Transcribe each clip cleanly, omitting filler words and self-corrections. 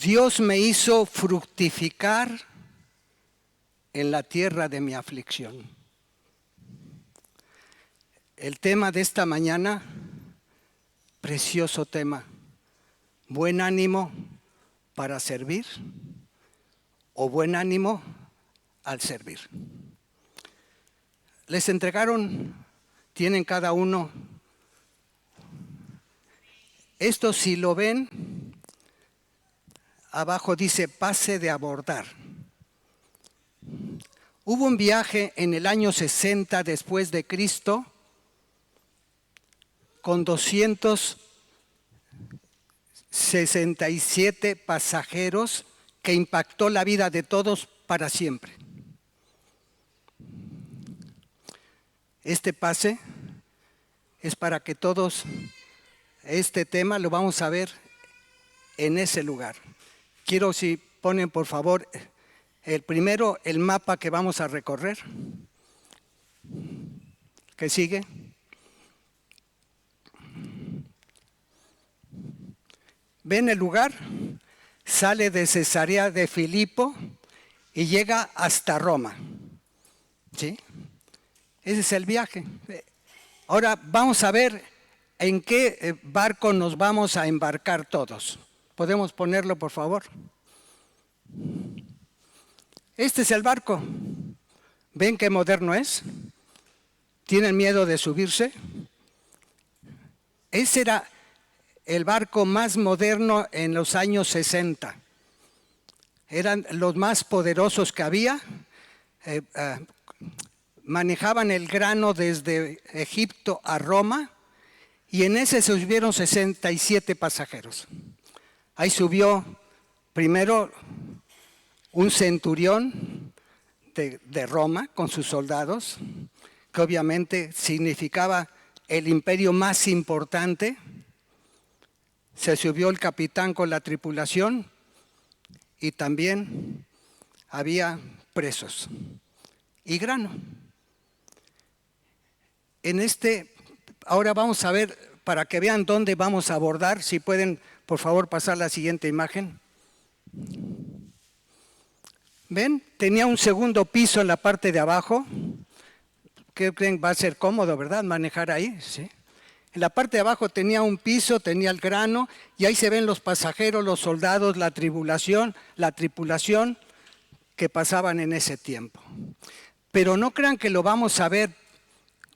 Dios me hizo fructificar en la tierra de mi aflicción. El tema de esta mañana, precioso tema, buen ánimo para servir o buen ánimo al servir. Les entregaron, tienen cada uno, esto si lo ven, abajo dice pase de abordar. Hubo un viaje en el año 60 después de Cristo con 267 pasajeros que impactó la vida de todos para siempre. Este pase es para que todos, este tema lo vamos a ver en ese lugar. Quiero si ponen por favor el primero, el mapa que vamos a recorrer. ¿Qué sigue? ¿Ven el lugar? Sale de Cesarea de Filipo y llega hasta Roma. ¿Sí? Ese es el viaje. Ahora vamos a ver en qué barco nos vamos a embarcar todos. ¿Podemos ponerlo, por favor? Este es el barco. ¿Ven qué moderno es? ¿Tienen miedo de subirse? Ese era el barco más moderno en los años 60. Eran los más poderosos que había. Manejaban el grano desde Egipto a Roma y en ese se subieron 67 pasajeros. Ahí subió primero un centurión de Roma con sus soldados, que obviamente significaba el imperio más importante. Se subió el capitán con la tripulación y también había presos y grano. Ahora vamos a ver, para que vean dónde vamos a abordar, si pueden, por favor, pasar la siguiente imagen. ¿Ven? Tenía un segundo piso en la parte de abajo. ¿Qué creen? Va a ser cómodo, ¿verdad? Manejar ahí, ¿sí? En la parte de abajo tenía un piso, tenía el grano, y ahí se ven los pasajeros, los soldados, la tripulación que pasaban en ese tiempo. Pero no crean que lo vamos a ver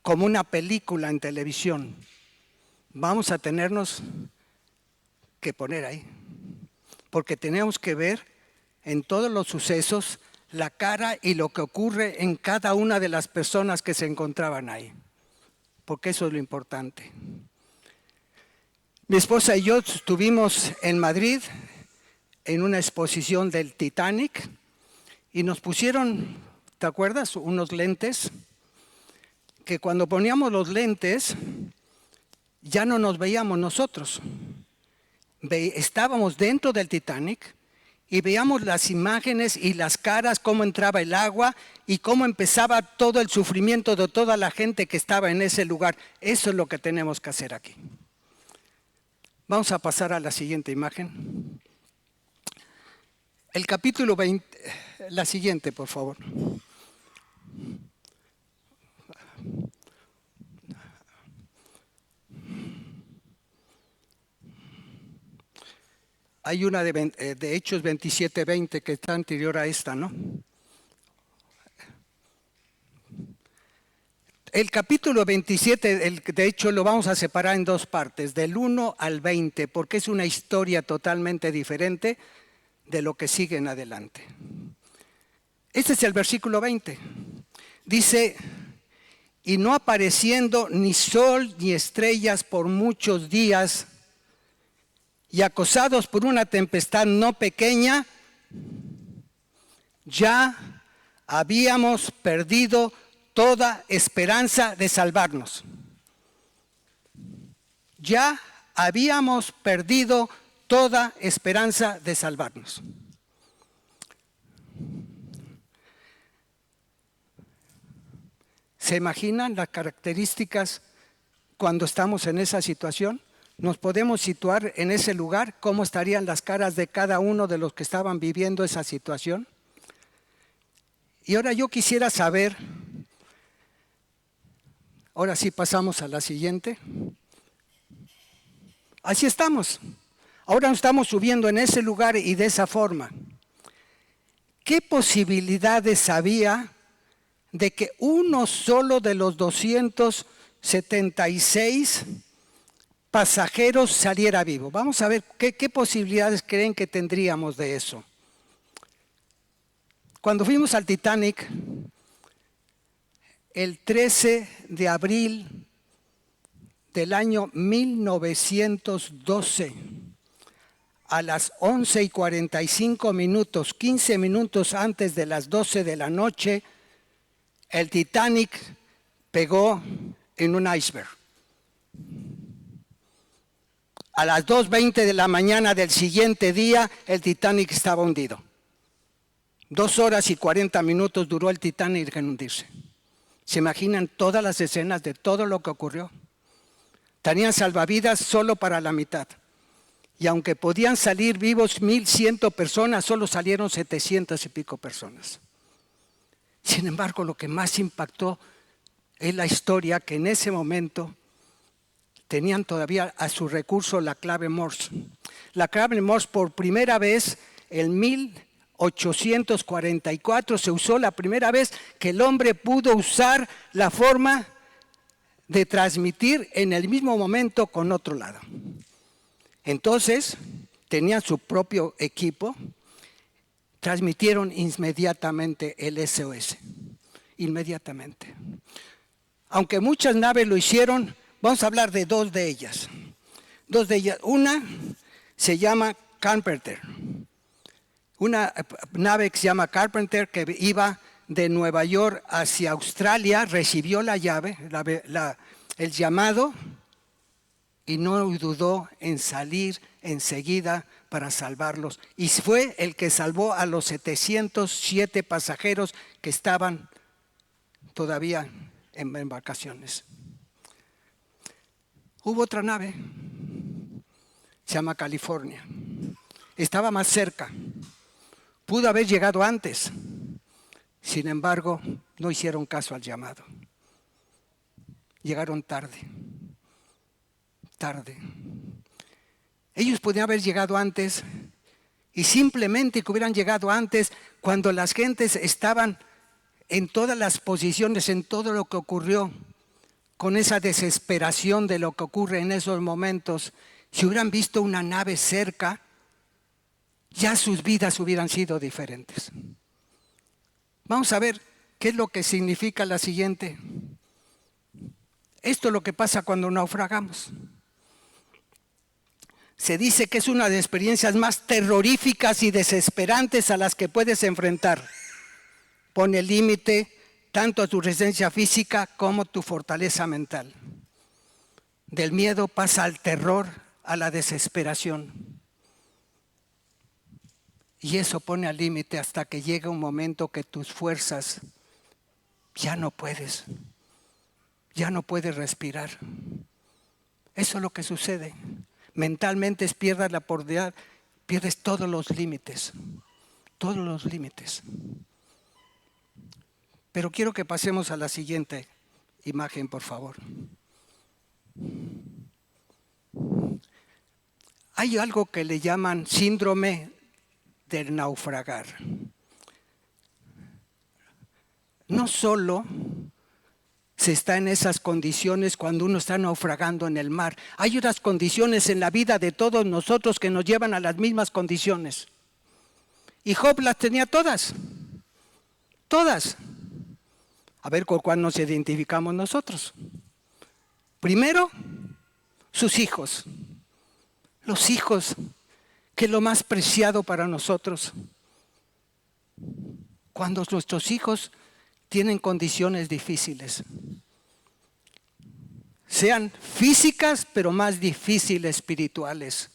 como una película en televisión. Vamos a tenernos que poner ahí, porque tenemos que ver en todos los sucesos la cara y lo que ocurre en cada una de las personas que se encontraban ahí, porque eso es lo importante. Mi esposa y yo estuvimos en Madrid en una exposición del Titanic y nos pusieron, ¿te acuerdas? Unos lentes, que cuando poníamos los lentes ya no nos veíamos nosotros. Estábamos dentro del Titanic y veíamos las imágenes y las caras, cómo entraba el agua y cómo empezaba todo el sufrimiento de toda la gente que estaba en ese lugar. Eso es lo que tenemos que hacer aquí. Vamos a pasar a la siguiente imagen. El capítulo 20, la siguiente, por favor. Hay una de Hechos 27:20 que está anterior a esta, ¿no? El capítulo 27, de hecho, lo vamos a separar en dos partes, del 1 al 20, porque es una historia totalmente diferente de lo que sigue en adelante. Este es el versículo 20. Dice, y no apareciendo ni sol ni estrellas por muchos días, y acosados por una tempestad no pequeña, ya habíamos perdido toda esperanza de salvarnos. Ya habíamos perdido toda esperanza de salvarnos. ¿Se imaginan las características cuando estamos en esa situación? ¿Nos podemos situar en ese lugar? ¿Cómo estarían las caras de cada uno de los que estaban viviendo esa situación? Y ahora yo quisiera saber, ahora sí pasamos a la siguiente. Así estamos. Ahora nos estamos subiendo en ese lugar y de esa forma. ¿Qué posibilidades había de que uno solo de los 276 pasajeros saliera vivo? Vamos a ver qué posibilidades creen que tendríamos de eso. Cuando fuimos al Titanic, el 13 de abril del año 1912, a las 11:45, 15 minutos antes de las 12 de la noche, el Titanic pegó en un iceberg. A las 2:20 de la mañana del siguiente día, el Titanic estaba hundido. 2 horas y 40 minutos duró el Titanic en hundirse. ¿Se imaginan todas las escenas de todo lo que ocurrió? Tenían salvavidas solo para la mitad. Y aunque podían salir vivos 1,100 personas, solo salieron 700 y pico personas. Sin embargo, lo que más impactó es la historia que en ese momento tenían todavía a su recurso la clave Morse. La clave Morse por primera vez en 1844 se usó la primera vez que el hombre pudo usar la forma de transmitir en el mismo momento con otro lado. Entonces, tenían su propio equipo, transmitieron inmediatamente el SOS, inmediatamente. Aunque muchas naves lo hicieron, vamos a hablar de dos de ellas. Una se llama Carpenter, una nave que se llama Carpenter que iba de Nueva York hacia Australia, recibió la llave, el llamado, y no dudó en salir enseguida para salvarlos. Y fue el que salvó a los 707 pasajeros que estaban todavía en embarcaciones. Hubo otra nave, se llama California. Estaba más cerca, pudo haber llegado antes. Sin embargo, no hicieron caso al llamado. Llegaron tarde. Ellos podían haber llegado antes y simplemente que hubieran llegado antes cuando las gentes estaban en todas las posiciones, en todo lo que ocurrió, con esa desesperación de lo que ocurre en esos momentos. Si hubieran visto una nave cerca, ya sus vidas hubieran sido diferentes. Vamos a ver qué es lo que significa la siguiente. Esto es lo que pasa cuando naufragamos. Se dice que es una de las experiencias más terroríficas y desesperantes a las que puedes enfrentar. Pone límite tanto a tu resistencia física como a tu fortaleza mental. Del miedo pasa al terror, a la desesperación. Y eso pone al límite hasta que llega un momento que tus fuerzas ya no puedes respirar. Eso es lo que sucede. Mentalmente pierdes la oportunidad, pierdes todos los límites. Pero quiero que pasemos a la siguiente imagen, por favor. Hay algo que le llaman síndrome del naufragar. No solo se está en esas condiciones cuando uno está naufragando en el mar. Hay otras condiciones en la vida de todos nosotros que nos llevan a las mismas condiciones. Y Job las tenía todas. Todas. A ver con cuál nos identificamos nosotros. Primero, sus hijos. Los hijos, que es lo más preciado para nosotros. Cuando nuestros hijos tienen condiciones difíciles, sean físicas, pero más difíciles espirituales,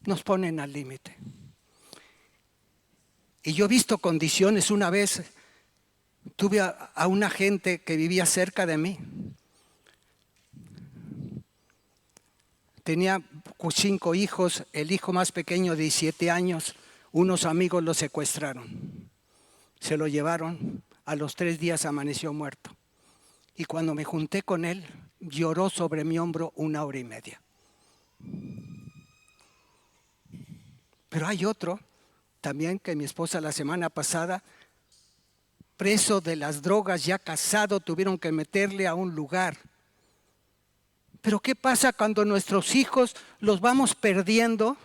nos ponen al límite. Y yo he visto condiciones. Una vez tuve a una gente que vivía cerca de mí. Tenía 5 hijos, el hijo más pequeño de 17 años, unos amigos lo secuestraron. Se lo llevaron, a los 3 días amaneció muerto. Y cuando me junté con él, lloró sobre mi hombro 1 hora y media. Pero hay otro, también que mi esposa la semana pasada, preso de las drogas, ya casado, tuvieron que meterle a un lugar. Pero ¿qué pasa cuando nuestros hijos los vamos perdiendo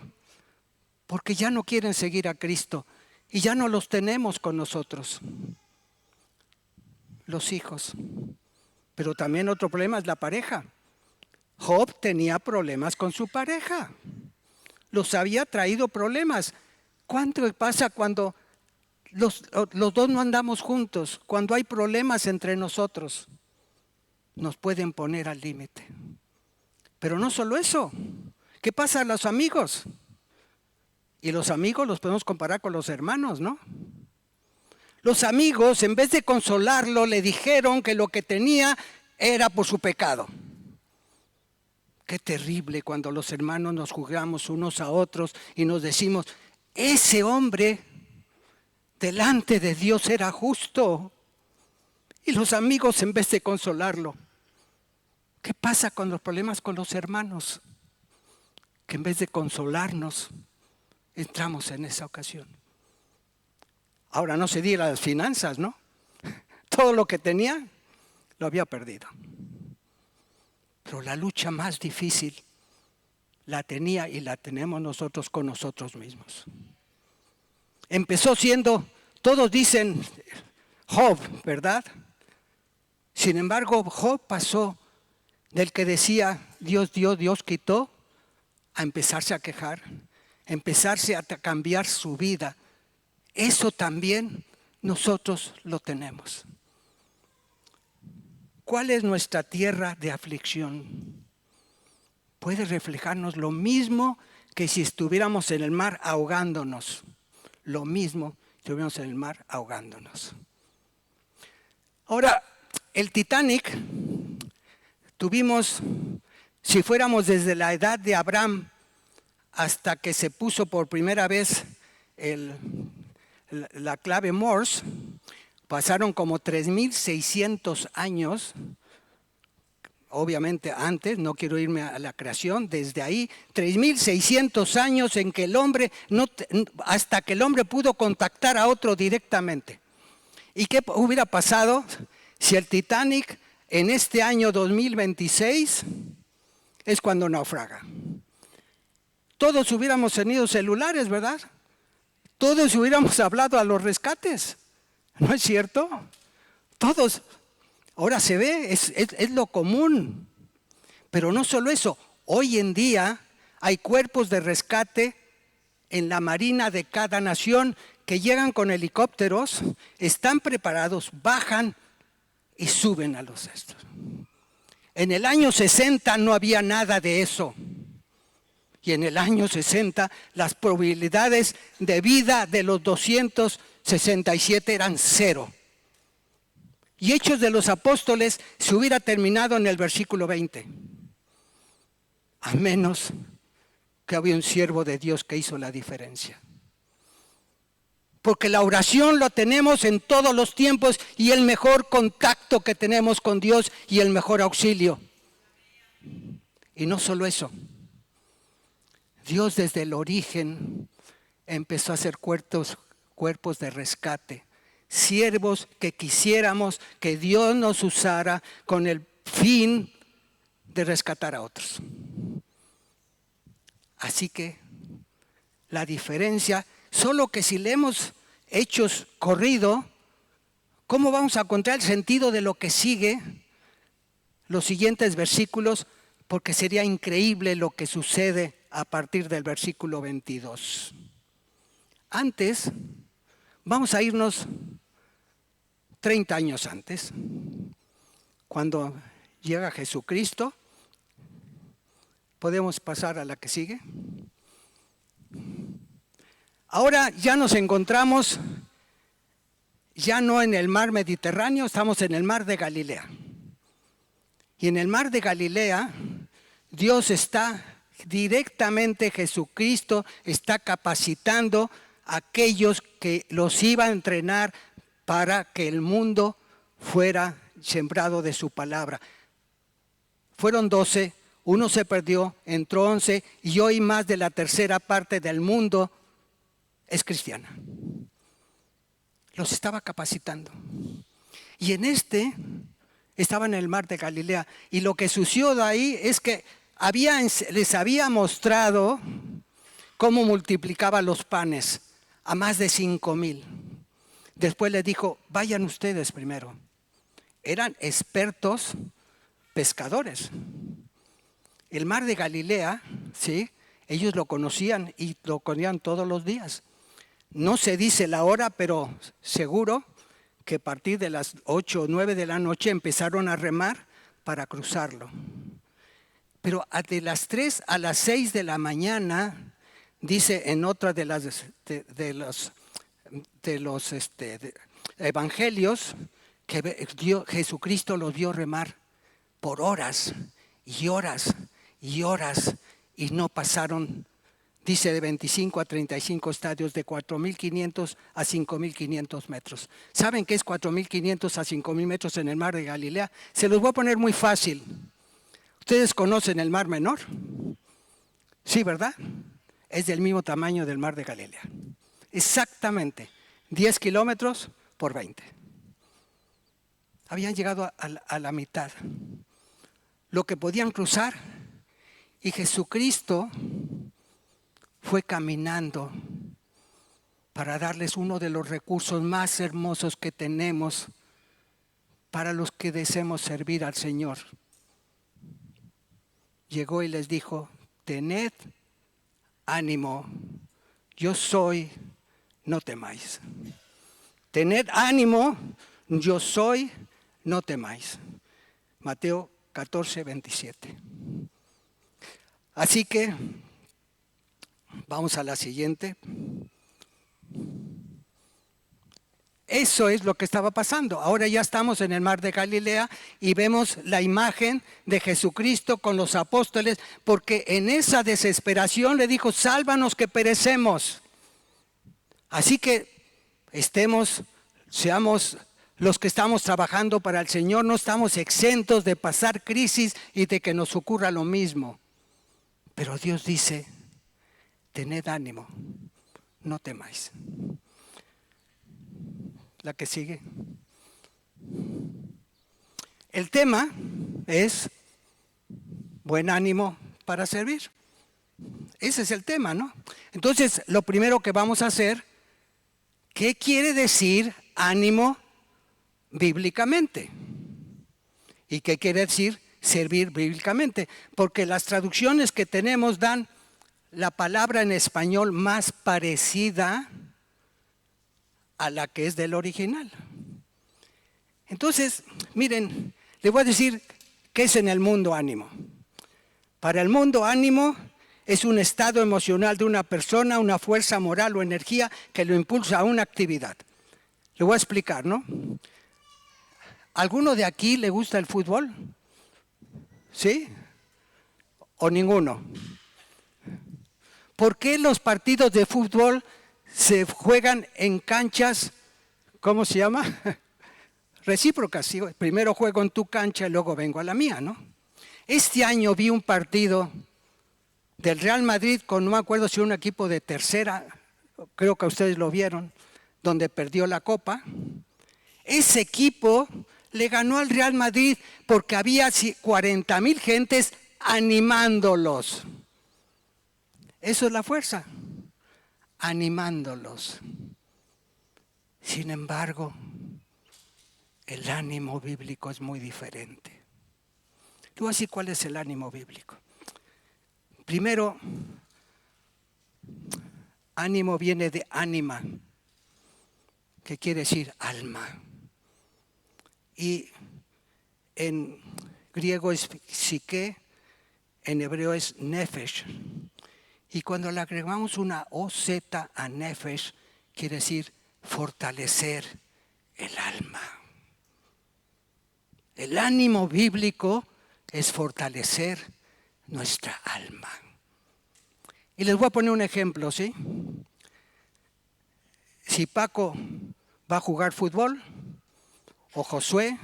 porque ya no quieren seguir a Cristo y ya no los tenemos con nosotros? Los hijos. Pero también otro problema es la pareja. Job tenía problemas con su pareja. Los había traído problemas. ¿Cuánto pasa cuando los dos no andamos juntos? Cuando hay problemas entre nosotros, nos pueden poner al límite. Pero no solo eso. ¿Qué pasa a los amigos? Y los amigos los podemos comparar con los hermanos, ¿no? Los amigos, en vez de consolarlo, le dijeron que lo que tenía era por su pecado. Qué terrible cuando los hermanos nos juzgamos unos a otros y nos decimos, ese hombre delante de Dios era justo. Y los amigos, en vez de consolarlo, ¿qué pasa con los problemas con los hermanos? Que en vez de consolarnos, entramos en esa ocasión. Ahora no se diga las finanzas, ¿no? Todo lo que tenía, lo había perdido. Pero la lucha más difícil la tenía y la tenemos nosotros con nosotros mismos. Empezó siendo, todos dicen Job, ¿verdad? Sin embargo, Job pasó del que decía Dios dio, Dios quitó, a empezarse a quejar, empezarse a cambiar su vida. Eso también nosotros lo tenemos. ¿Cuál es nuestra tierra de aflicción? Puede reflejarnos lo mismo que si estuviéramos en el mar ahogándonos. Lo mismo si estuviéramos en el mar ahogándonos. Ahora, el Titanic, tuvimos, si fuéramos desde la edad de Abraham hasta que se puso por primera vez la clave Morse, pasaron como 3.600 años, obviamente antes, no quiero irme a la creación, desde ahí, 3.600 años en que el hombre, hasta que el hombre pudo contactar a otro directamente. ¿Y qué hubiera pasado si el Titanic en este año 2026 es cuando naufraga? Todos hubiéramos tenido celulares, ¿verdad? Todos hubiéramos hablado a los rescates. ¿No es cierto? Todos. Ahora se ve, es lo común. Pero no solo eso. Hoy en día hay cuerpos de rescate en la marina de cada nación que llegan con helicópteros, están preparados, bajan y suben a los estos. En el año 60 no había nada de eso. Y en el año 60 las probabilidades de vida de los 267 eran 0. Y Hechos de los Apóstoles se hubiera terminado en el versículo 20. A menos que había un siervo de Dios que hizo la diferencia. Porque la oración lo tenemos en todos los tiempos y el mejor contacto que tenemos con Dios y el mejor auxilio. Y no solo eso. Dios desde el origen empezó a hacer cuerpos de rescate, siervos que quisiéramos que Dios nos usara con el fin de rescatar a otros. Así que la diferencia, solo que si leemos Hechos corrido, ¿cómo vamos a encontrar el sentido de lo que sigue? Los siguientes versículos, porque sería increíble lo que sucede a partir del versículo 22. Antes, vamos a irnos 30 años antes, cuando llega Jesucristo. ¿Podemos pasar a la que sigue? Ahora ya nos encontramos, ya no en el mar Mediterráneo, estamos en el mar de Galilea. Y en el mar de Galilea, Dios está Directamente Jesucristo está capacitando a aquellos que los iba a entrenar para que el mundo fuera sembrado de su palabra. Fueron 12, uno se perdió, entró 11 y hoy más de la tercera parte del mundo es cristiana. Los estaba capacitando. Y estaba en el mar de Galilea. Y lo que sucedió de ahí es que les había mostrado cómo multiplicaba los panes a más de 5,000. Después les dijo, vayan ustedes primero. Eran expertos pescadores. El mar de Galilea, ¿sí? Ellos lo conocían y lo comían todos los días. No se dice la hora, pero seguro que a partir de las 8 o 9 de la noche empezaron a remar para cruzarlo. Pero de las 3 a las 6 de la mañana, dice en otra de los evangelios, que Jesucristo los vio remar por horas y horas y horas y no pasaron, dice, de 25 a 35 estadios, de 4,500 a 5,500 metros. ¿Saben qué es 4,500 a 5,000 metros en el mar de Galilea? Se los voy a poner muy fácil. ¿Ustedes conocen el mar menor? Sí, ¿verdad? Es del mismo tamaño del mar de Galilea. Exactamente, 10 kilómetros por 20. Habían llegado a la mitad. Lo que podían cruzar, y Jesucristo fue caminando para darles uno de los recursos más hermosos que tenemos para los que deseemos servir al Señor. Llegó y les dijo, tened ánimo, yo soy, no temáis. Tened ánimo, yo soy, no temáis. Mateo 14, 27. Así que vamos a la siguiente. Eso es lo que estaba pasando. Ahora ya estamos en el mar de Galilea y vemos la imagen de Jesucristo con los apóstoles, porque en esa desesperación le dijo, sálvanos que perecemos. Así que seamos los que estamos trabajando para el Señor, no estamos exentos de pasar crisis y de que nos ocurra lo mismo. Pero Dios dice, tened ánimo, no temáis. La que sigue. El tema es buen ánimo para servir. Ese es el tema, ¿no? Entonces, lo primero que vamos a hacer, ¿qué quiere decir ánimo bíblicamente? ¿Y qué quiere decir servir bíblicamente? Porque las traducciones que tenemos dan la palabra en español más parecida a la que es del original. Entonces, miren, les voy a decir qué es en el mundo ánimo. Para el mundo ánimo es un estado emocional de una persona, una fuerza moral o energía que lo impulsa a una actividad. Le voy a explicar, ¿no? ¿Alguno de aquí le gusta el fútbol? ¿Sí? ¿O ninguno? ¿Por qué los partidos de fútbol se juegan en canchas, ¿cómo se llama? Recíprocas. ¿Sí? Primero juego en tu cancha y luego vengo a la mía, ¿no? Este año vi un partido del Real Madrid con, no me acuerdo si un equipo de tercera, creo que ustedes lo vieron, donde perdió la copa. Ese equipo le ganó al Real Madrid porque había 40,000 gentes animándolos. Eso es la fuerza, animándolos. Sin embargo, el ánimo bíblico es muy diferente. Te voy a decir cuál es el ánimo bíblico. Primero, ánimo viene de ánima, que quiere decir alma. Y en griego es psique, en hebreo es nefesh. Y cuando le agregamos una OZ a nefesh, quiere decir fortalecer el alma. El ánimo bíblico es fortalecer nuestra alma. Y les voy a poner un ejemplo, ¿sí? Si Paco va a jugar fútbol, o Josué,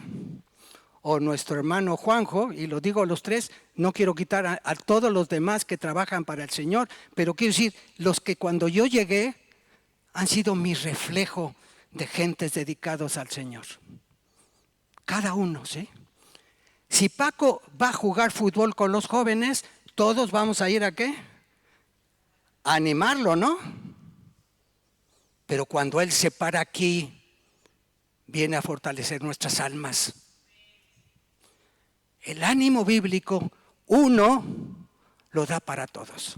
o nuestro hermano Juanjo, y lo digo a los tres, no quiero quitar a todos los demás que trabajan para el Señor, pero quiero decir, los que cuando yo llegué han sido mi reflejo de gentes dedicados al Señor. Cada uno, ¿sí? Si Paco va a jugar fútbol con los jóvenes, todos vamos a ir ¿a qué? A animarlo, ¿no? Pero cuando Él se para aquí, viene a fortalecer nuestras almas. El ánimo bíblico, uno lo da para todos.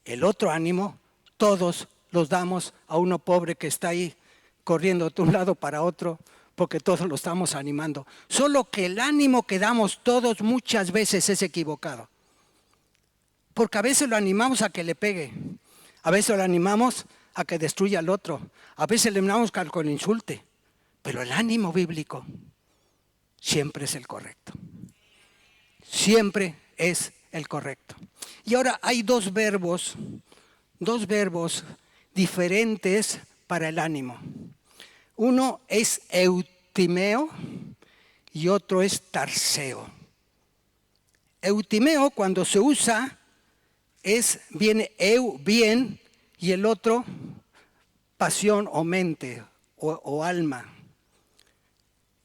El otro ánimo, todos los damos a uno pobre que está ahí corriendo de un lado para otro, porque todos lo estamos animando. Solo que el ánimo que damos todos muchas veces es equivocado. Porque a veces lo animamos a que le pegue, a veces lo animamos a que destruya al otro, a veces le animamos a que lo insulte, pero el ánimo bíblico siempre es el correcto. Siempre es el correcto. Y ahora hay dos verbos diferentes para el ánimo. Uno es eutimeo y otro es tarseo. Eutimeo, cuando se usa, viene bien, y el otro pasión o mente o alma.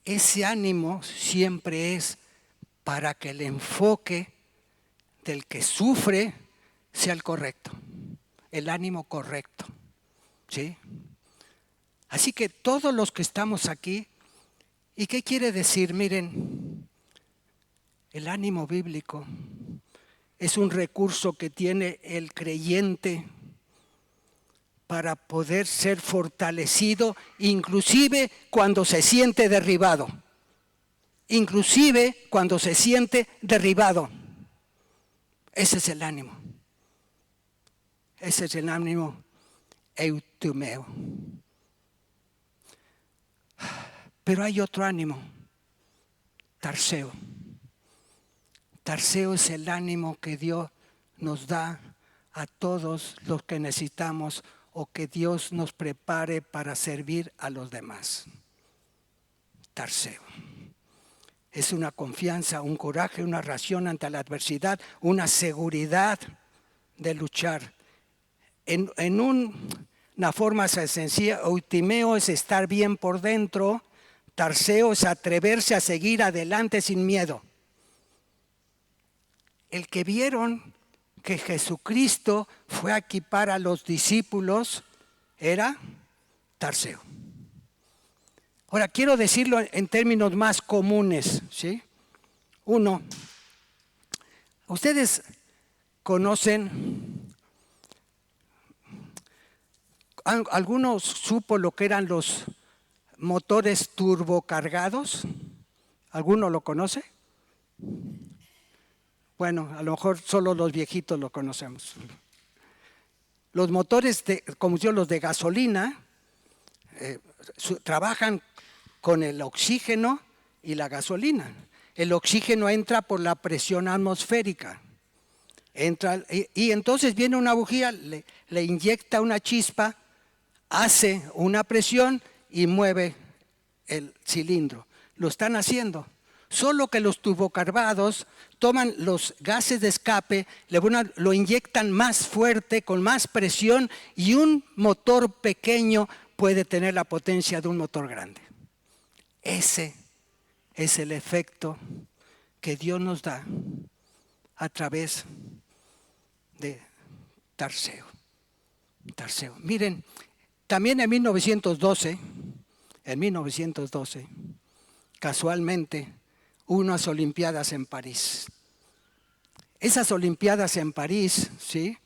Ese ánimo siempre es para que el enfoque del que sufre sea el correcto, el ánimo correcto, ¿sí? Así que todos los que estamos aquí, ¿y qué quiere decir? Miren, el ánimo bíblico es un recurso que tiene el creyente para poder ser fortalecido, inclusive cuando se siente derribado. Inclusive cuando se siente derribado. Ese es el ánimo. Ese es el ánimo eutimeo. Pero hay otro ánimo, tarseo. Tarseo es el ánimo que Dios nos da a todos los que necesitamos o que Dios nos prepare para servir a los demás. Tarseo. Es una confianza, un coraje, una ración ante la adversidad, una seguridad de luchar. En una forma sencilla, eutimeo es estar bien por dentro, tarseo es atreverse a seguir adelante sin miedo. El que vieron que Jesucristo fue a equipar a los discípulos era tarseo. Ahora, quiero decirlo en términos más comunes, ¿sí? Uno, ustedes conocen, ¿alguno supo lo que eran los motores turbocargados? ¿Alguno lo conoce? Bueno, a lo mejor solo los viejitos lo conocemos. Los motores, como yo, los de gasolina, trabajan con el oxígeno y la gasolina. El oxígeno entra por la presión atmosférica. Y entonces viene una bujía, le inyecta una chispa, hace una presión y mueve el cilindro. Lo están haciendo. Solo que los turbocargados toman los gases de escape, lo inyectan más fuerte, con más presión, y un motor pequeño puede tener la potencia de un motor grande. Ese es el efecto que Dios nos da a través de tarseo. Miren, también en 1912, casualmente, hubo unas Olimpiadas en París. Esas Olimpiadas en París, ¿sí?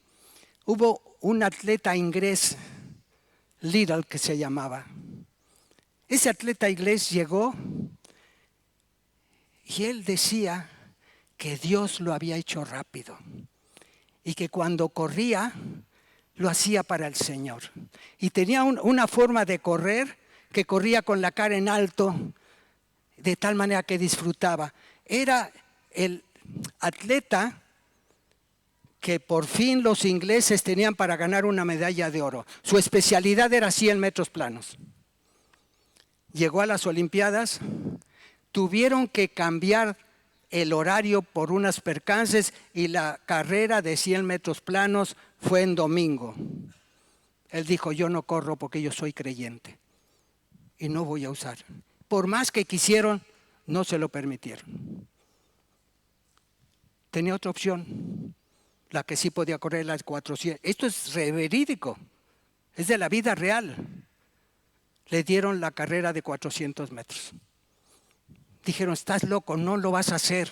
Hubo un atleta inglés, Little, que se llamaba. Ese atleta inglés llegó y él decía que Dios lo había hecho rápido y que cuando corría lo hacía para el Señor. Y tenía una forma de correr que corría con la cara en alto, de tal manera que disfrutaba. Era el atleta que por fin los ingleses tenían para ganar una medalla de oro. Su especialidad era 100 metros planos. Llegó a las Olimpiadas, tuvieron que cambiar el horario por unas percances y la carrera de 100 metros planos fue en domingo. Él dijo, yo no corro porque yo soy creyente y no voy a usar. Por más que quisieron, no se lo permitieron. Tenía otra opción, la que sí podía correr las 400. Esto es verídico, es de la vida real. Le dieron la carrera de 400 metros. Dijeron, estás loco, no lo vas a hacer.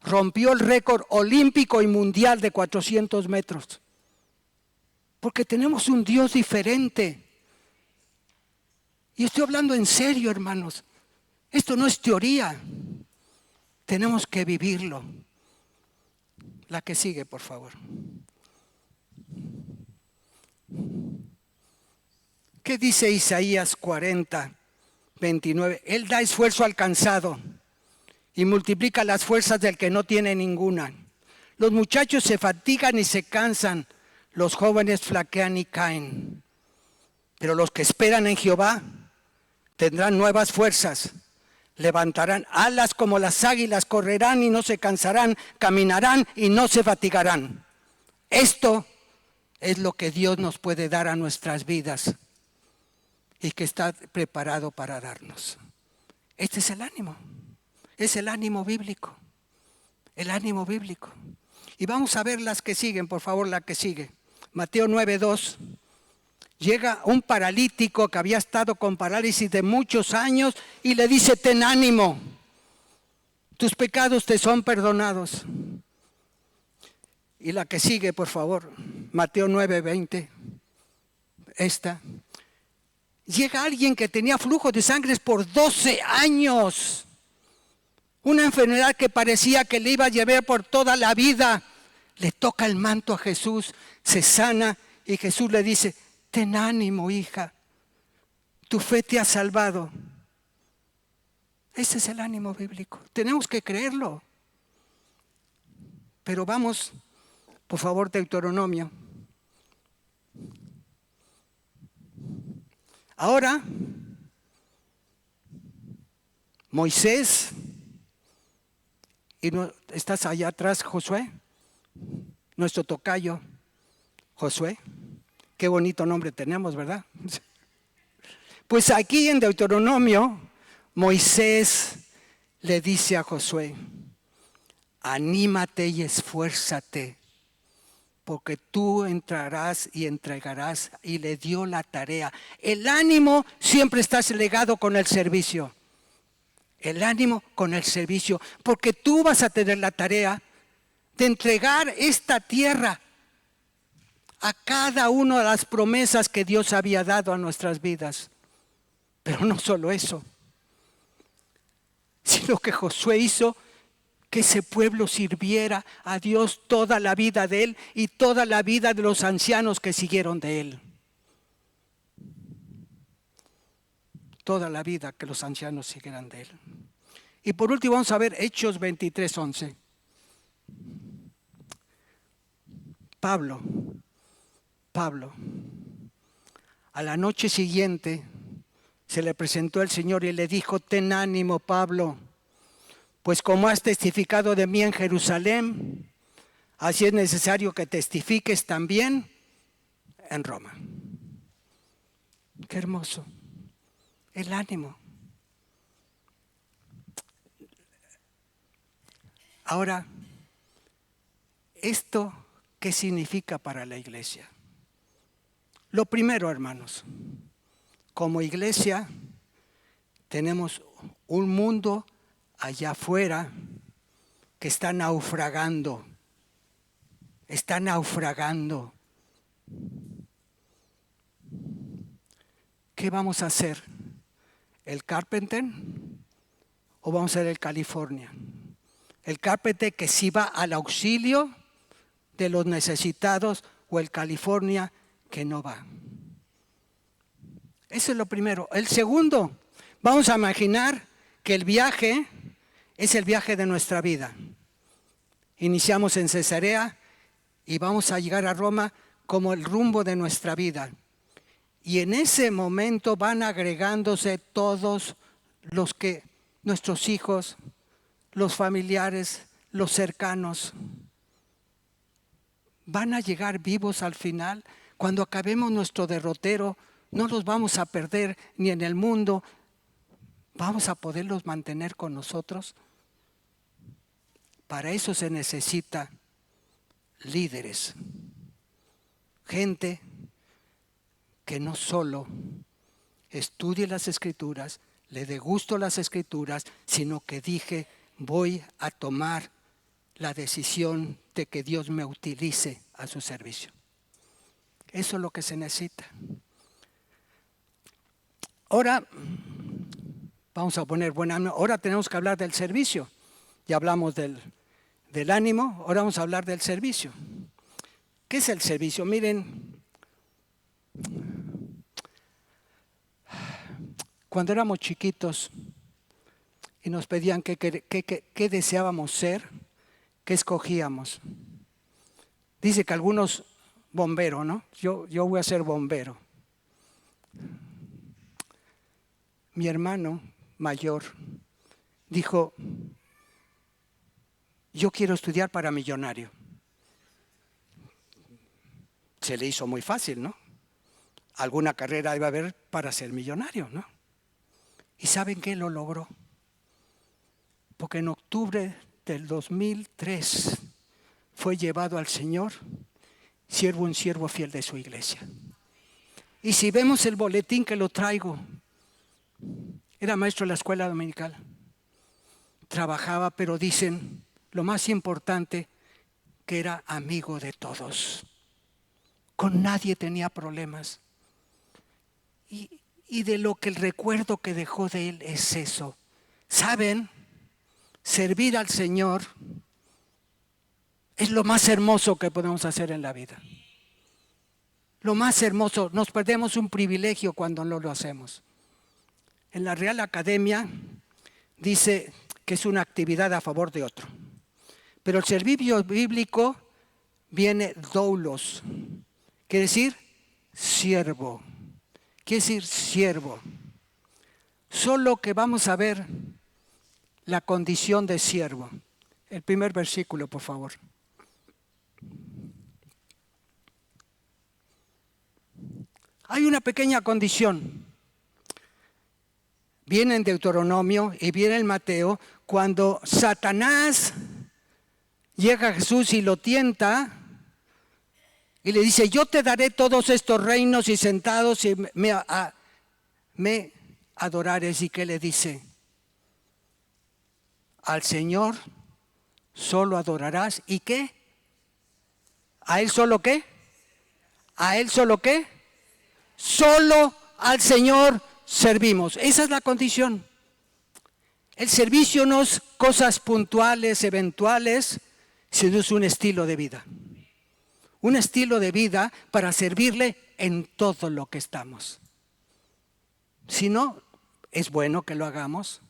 Rompió el récord olímpico y mundial de 400 metros. Porque tenemos un Dios diferente. Y estoy hablando en serio, hermanos. Esto no es teoría. Tenemos que vivirlo. La que sigue, por favor. ¿Qué dice Isaías 40, 29? Él da esfuerzo al cansado y multiplica las fuerzas del que no tiene ninguna. Los muchachos se fatigan y se cansan, los jóvenes flaquean y caen. Pero los que esperan en Jehová tendrán nuevas fuerzas, levantarán alas como las águilas, correrán y no se cansarán, caminarán y no se fatigarán. Esto es lo que Dios nos puede dar a nuestras vidas y que está preparado para darnos. Este es el ánimo bíblico, el ánimo bíblico. Y vamos a ver las que siguen, por favor, la que sigue. Mateo 9:2. Llega un paralítico que había estado con parálisis de muchos años y le dice, ten ánimo, tus pecados te son perdonados. Y la que sigue, por favor, Mateo 9:20. Esta. Llega alguien que tenía flujo de sangre por 12 años. Una enfermedad que parecía que le iba a llevar por toda la vida. Le toca el manto a Jesús, se sana y Jesús le dice, ten ánimo, hija, tu fe te ha salvado. Ese es el ánimo bíblico. Tenemos que creerlo. Pero vamos, por favor, Deuteronomio. Ahora, Moisés, y no, estás allá atrás, Josué, nuestro tocayo, Josué. Qué bonito nombre tenemos, ¿verdad? Pues aquí en Deuteronomio, Moisés le dice a Josué, anímate y esfuérzate, porque tú entrarás y entregarás, y le dio la tarea. El ánimo siempre está ligado con el servicio. El ánimo con el servicio, porque tú vas a tener la tarea de entregar esta tierra a cada una de las promesas que Dios había dado a nuestras vidas. Pero no solo eso, sino que Josué hizo que ese pueblo sirviera a Dios toda la vida de él y toda la vida de los ancianos que siguieron de él. Toda la vida que los ancianos siguieran de él. Y por último vamos a ver Hechos 23:11. Pablo, a la noche siguiente se le presentó el Señor y le dijo, ten ánimo, Pablo, pues como has testificado de mí en Jerusalén, así es necesario que testifiques también en Roma. Qué hermoso, el ánimo. Ahora, ¿esto qué significa para la iglesia? Lo primero, hermanos, como iglesia tenemos un mundo allá afuera que está naufragando. Está naufragando. ¿Qué vamos a hacer? ¿El Carpenter o vamos a ser el California? El Carpenter que sí va al auxilio de los necesitados o el California que no va. Eso es lo primero. El segundo, vamos a imaginar que el viaje es el viaje de nuestra vida. Iniciamos en Cesarea y vamos a llegar a Roma como el rumbo de nuestra vida. Y en ese momento van agregándose todos los que, nuestros hijos, los familiares, los cercanos, van a llegar vivos al final. Cuando acabemos nuestro derrotero, no los vamos a perder ni en el mundo. ¿Vamos a poderlos mantener con nosotros? Para eso se necesita líderes, gente que no solo estudie las Escrituras, le dé gusto a las Escrituras, sino que dije, voy a tomar la decisión de que Dios me utilice a su servicio. Eso es lo que se necesita. Ahora, vamos a poner buena. Ahora tenemos que hablar del servicio. Ya hablamos del ánimo, ahora vamos a hablar del servicio. ¿Qué es el servicio? Miren, cuando éramos chiquitos y nos pedían qué deseábamos ser, ¿qué escogíamos? Dice que algunos bombero, ¿no? Yo voy a ser bombero. Mi hermano mayor dijo, yo quiero estudiar para millonario. Se le hizo muy fácil, ¿no? Alguna carrera debe haber para ser millonario, ¿no? ¿Y saben qué? Lo logró. Porque en octubre del 2003 fue llevado al Señor, un siervo fiel de su iglesia. Y si vemos el boletín que lo traigo, era maestro de la escuela dominical. Trabajaba, pero dicen, lo más importante, que era amigo de todos. Con nadie tenía problemas. Y de lo que el recuerdo que dejó de él es eso. ¿Saben? Servir al Señor es lo más hermoso que podemos hacer en la vida. Lo más hermoso. Nos perdemos un privilegio cuando no lo hacemos. En la Real Academia dice que es una actividad a favor de otro. Pero el servicio bíblico viene doulos. Quiere decir siervo. Quiere decir siervo. Solo que vamos a ver la condición de siervo. El primer versículo, por favor. Hay una pequeña condición. Viene en Deuteronomio y viene en Mateo, cuando Satanás llega a Jesús y lo tienta y le dice, yo te daré todos estos reinos y sentados y me adorares. ¿Y qué le dice? Al Señor solo adorarás. ¿Y qué? ¿A Él solo qué? ¿A Él solo qué? Solo al Señor servimos. Esa es la condición. El servicio no es cosas puntuales, eventuales, sino es un estilo de vida. Un estilo de vida para servirle en todo lo que estamos. Si no, es bueno que lo hagamos,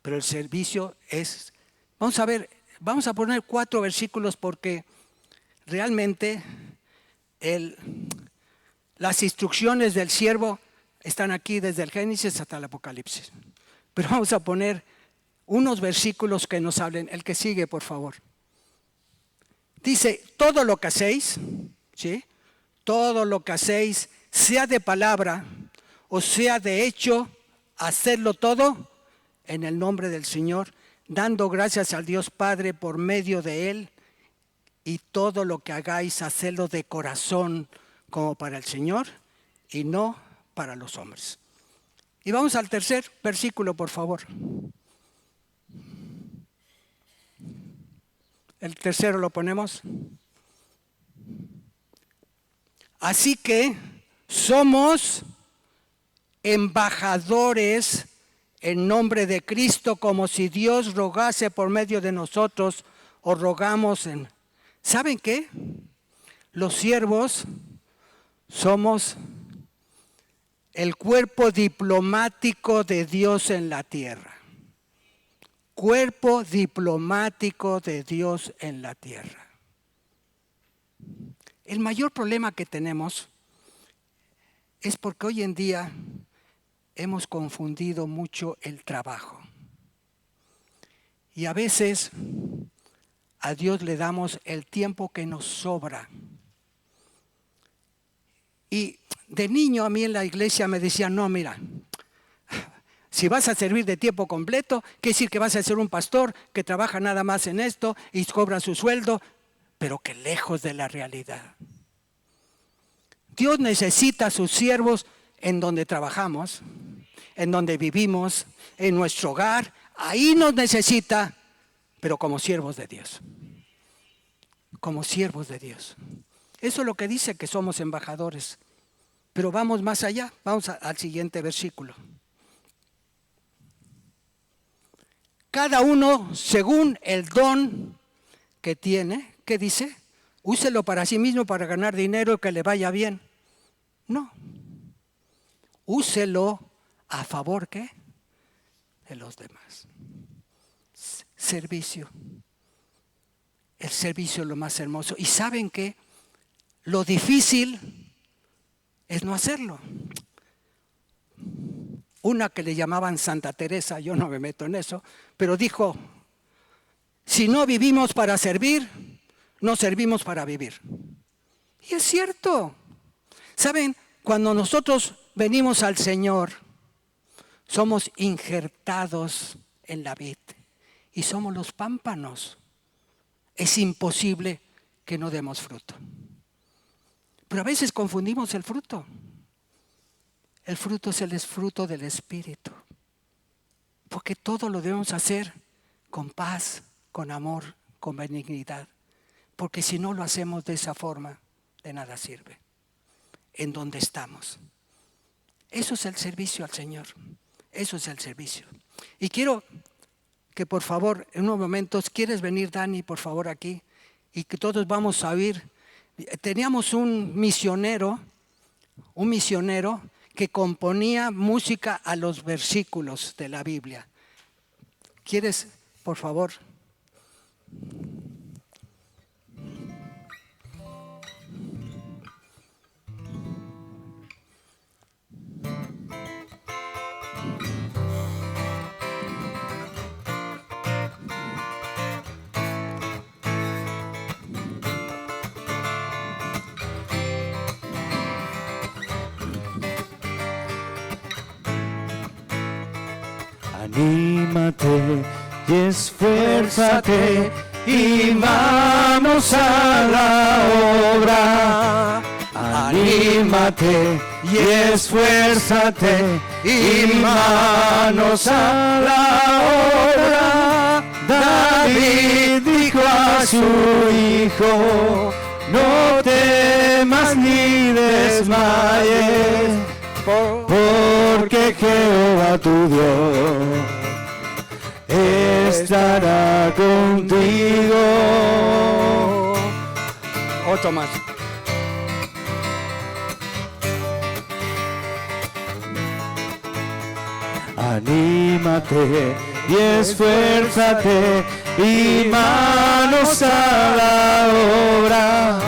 pero el servicio es... Vamos a ver, vamos a poner 4 versículos porque realmente las instrucciones del siervo están aquí desde el Génesis hasta el Apocalipsis. Pero vamos a poner unos versículos que nos hablen. El que sigue, por favor. Dice, todo lo que hacéis, ¿sí? Todo lo que hacéis, sea de palabra o sea de hecho, hacerlo todo en el nombre del Señor, dando gracias al Dios Padre por medio de Él, y todo lo que hagáis, hacedlo de corazón como para el Señor y no para los hombres. Y vamos al tercer versículo, por favor. El tercero lo ponemos. Así que somos embajadores en nombre de Cristo, como si Dios rogase por medio de nosotros, o rogamos en... ¿Saben qué? Los siervos somos el cuerpo diplomático de Dios en la tierra. Cuerpo diplomático de Dios en la tierra. El mayor problema que tenemos es porque hoy en día hemos confundido mucho el trabajo. Y a veces a Dios le damos el tiempo que nos sobra. Y de niño a mí en la iglesia me decían, no, mira, si vas a servir de tiempo completo, quiere decir que vas a ser un pastor que trabaja nada más en esto y cobra su sueldo, pero que lejos de la realidad. Dios necesita a sus siervos en donde trabajamos, en donde vivimos, en nuestro hogar. Ahí nos necesita, pero como siervos de Dios. Como siervos de Dios. Eso es lo que dice que somos embajadores. Pero vamos más allá. Vamos al siguiente versículo. Cada uno según el don que tiene, ¿qué dice? Úselo para sí mismo para ganar dinero y que le vaya bien. No. Úselo a favor, ¿qué? De los demás. Servicio. El servicio es lo más hermoso. ¿Y saben qué? Lo difícil es no hacerlo. Una que le llamaban Santa Teresa, yo no me meto en eso, pero dijo, si no vivimos para servir, no servimos para vivir. Y es cierto. ¿Saben? Cuando nosotros venimos al Señor, somos injertados en la vid y somos los pámpanos. Es imposible que no demos fruto. Pero a veces confundimos el fruto. El fruto es el fruto del Espíritu. Porque todo lo debemos hacer con paz, con amor, con benignidad. Porque si no lo hacemos de esa forma, de nada sirve. En donde estamos. Eso es el servicio al Señor. Eso es el servicio. Y quiero que por favor, en unos momentos, ¿quieres venir, Dani, por favor, aquí? Y que todos vamos a oír. Teníamos un misionero que componía música a los versículos de la Biblia. ¿Quieres, por favor? Anímate y esfuérzate y vamos a la obra. Anímate y esfuérzate y manos a la obra. David dijo a su hijo, no temas ni desmayes, porque Jehová tu Dios estará contigo. Otro más. Anímate y esfuérzate y manos a la obra.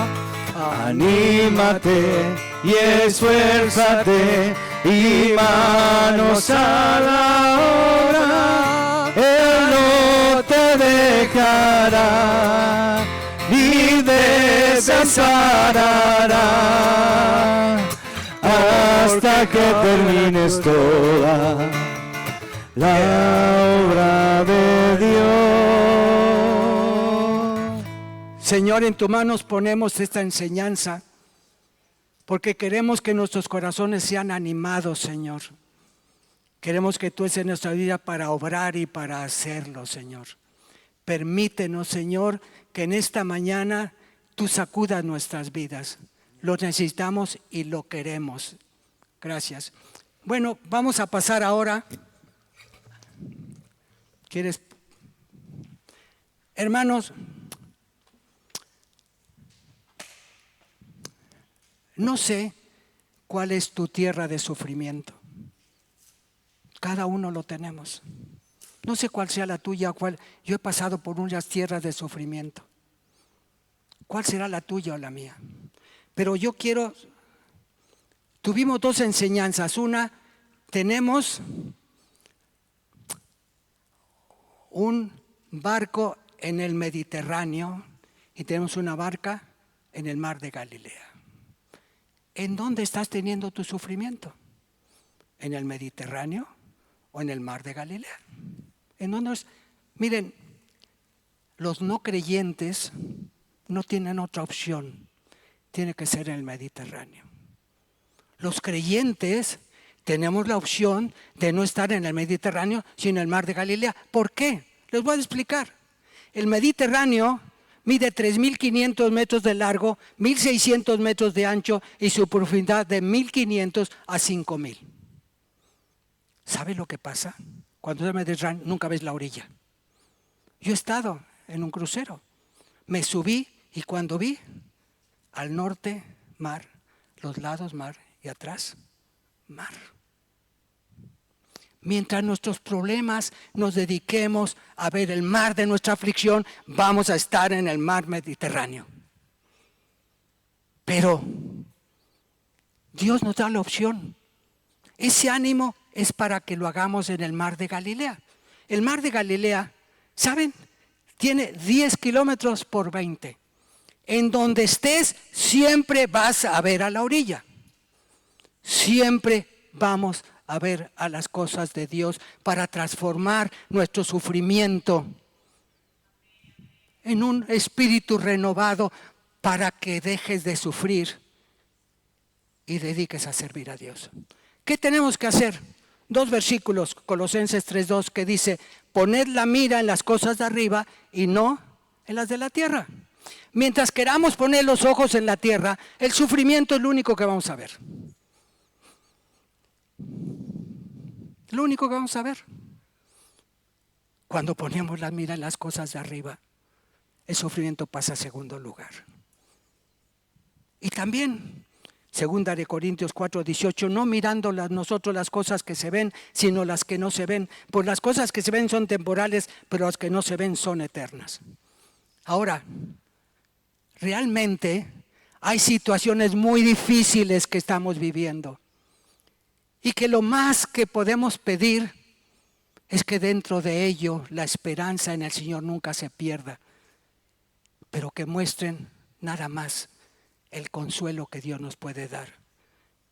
Anímate y esfuérzate y manos a la obra. Él no te dejará ni desamparará hasta que termines toda la obra de Dios. Señor, en tus manos ponemos esta enseñanza porque queremos que nuestros corazones sean animados, Señor. Queremos que tú estés en nuestra vida para obrar y para hacerlo, Señor. Permítenos, Señor, que en esta mañana tú sacudas nuestras vidas. Lo necesitamos y lo queremos. Gracias. Bueno, vamos a pasar ahora. ¿Quieres? Hermanos, no sé cuál es tu tierra de sufrimiento. Cada uno lo tenemos. No sé cuál sea la tuya, yo he pasado por unas tierras de sufrimiento. ¿Cuál será la tuya o la mía? Pero yo quiero, tuvimos dos enseñanzas. Una, tenemos un barco en el Mediterráneo y tenemos una barca en el mar de Galilea. ¿En dónde estás teniendo tu sufrimiento? ¿En el Mediterráneo o en el mar de Galilea? ¿En dónde es? Miren, los no creyentes no tienen otra opción. Tiene que ser en el Mediterráneo. Los creyentes tenemos la opción de no estar en el Mediterráneo, sino en el mar de Galilea. ¿Por qué? Les voy a explicar. El Mediterráneo mide 3.500 metros de largo, 1.600 metros de ancho y su profundidad de 1.500 a 5.000. ¿Sabe lo que pasa? Cuando estás en el Mediterráneo nunca ves la orilla. Yo he estado en un crucero, me subí y cuando vi al norte mar, los lados mar y atrás mar. Mientras nuestros problemas nos dediquemos a ver el mar de nuestra aflicción, vamos a estar en el mar Mediterráneo. Pero Dios nos da la opción. Ese ánimo es para que lo hagamos en el mar de Galilea. El mar de Galilea, ¿saben? Tiene 10 kilómetros por 20. En donde estés, siempre vas a ver a la orilla. Siempre vamos a ver a las cosas de Dios para transformar nuestro sufrimiento en un espíritu renovado para que dejes de sufrir y dediques a servir a Dios. ¿Qué tenemos que hacer? 2 versículos, Colosenses 3:2, que dice, poned la mira en las cosas de arriba y no en las de la tierra. Mientras queramos poner los ojos en la tierra, el sufrimiento es lo único que vamos a ver. Lo único que vamos a ver. Cuando ponemos la mira en las cosas de arriba, el sufrimiento pasa a segundo lugar. Y también, 2 Corintios 4:18, no mirando nosotros las cosas que se ven, sino las que no se ven. Pues las cosas que se ven son temporales, pero las que no se ven son eternas. Ahora, realmente hay situaciones muy difíciles que estamos viviendo. Y que lo más que podemos pedir es que dentro de ello la esperanza en el Señor nunca se pierda, pero que muestren nada más el consuelo que Dios nos puede dar.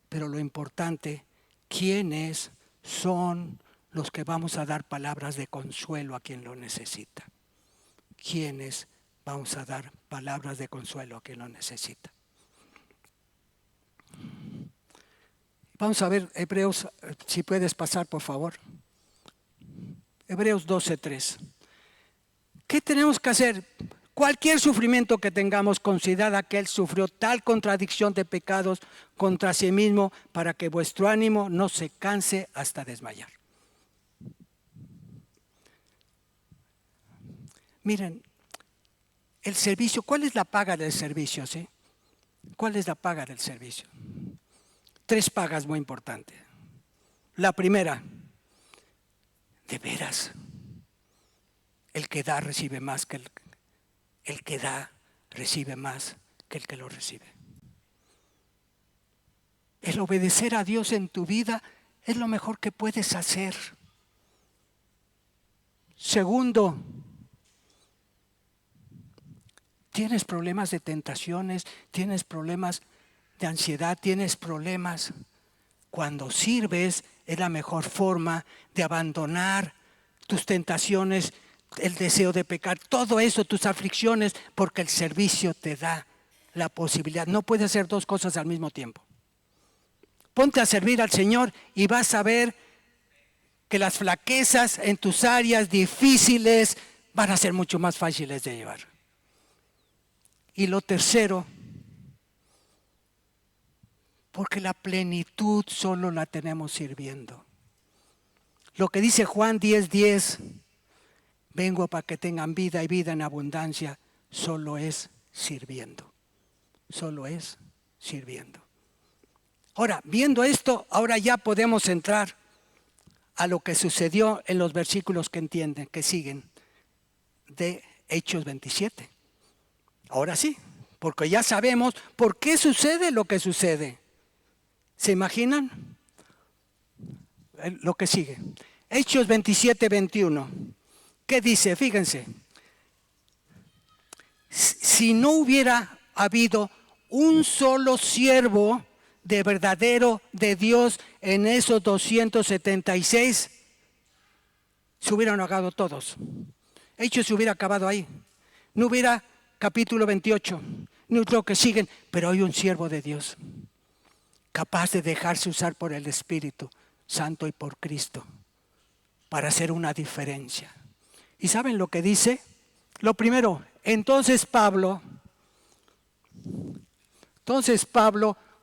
Pero lo importante, ¿quiénes son los que vamos a dar palabras de consuelo a quien lo necesita? ¿Quiénes vamos a dar palabras de consuelo a quien lo necesita? Vamos a ver Hebreos, si puedes pasar por favor. Hebreos 12:3. ¿Qué tenemos que hacer? Cualquier sufrimiento que tengamos, considerad que Él sufrió tal contradicción de pecados contra sí mismo para que vuestro ánimo no se canse hasta desmayar. Miren, el servicio, ¿cuál es la paga del servicio? ¿Sí? ¿Cuál es la paga del servicio? 3 pagas muy importantes. La primera, de veras, el que da recibe más que el que da recibe más que el que lo recibe. El obedecer a Dios en tu vida es lo mejor que puedes hacer. Segundo, tienes problemas de tentaciones, tienes problemas de ansiedad, tienes problemas. Cuando sirves es la mejor forma de abandonar tus tentaciones, el deseo de pecar, todo eso, tus aflicciones, porque el servicio te da la posibilidad. No puedes hacer 2 cosas al mismo tiempo. Ponte a servir al Señor y vas a ver que las flaquezas en tus áreas difíciles van a ser mucho más fáciles de llevar. Y lo tercero, porque la plenitud solo la tenemos sirviendo. Lo que dice Juan 10:10, vengo para que tengan vida y vida en abundancia, solo es sirviendo. Solo es sirviendo. Ahora, viendo esto, ahora ya podemos entrar a lo que sucedió en los versículos que siguen de Hechos 27. Ahora sí, Porque ya sabemos por qué sucede lo que sucede. ¿Se imaginan? Lo que sigue. Hechos 27, 21. ¿Qué dice? Fíjense. Si no hubiera habido un solo siervo de verdadero de Dios en esos 276, se hubieran ahogado todos. Hechos se hubiera acabado ahí. No hubiera capítulo 28, ni lo que siguen, pero hay un siervo de Dios capaz de dejarse usar por el Espíritu Santo y por Cristo para hacer una diferencia. ¿Y saben lo que dice? Lo primero, entonces Pablo,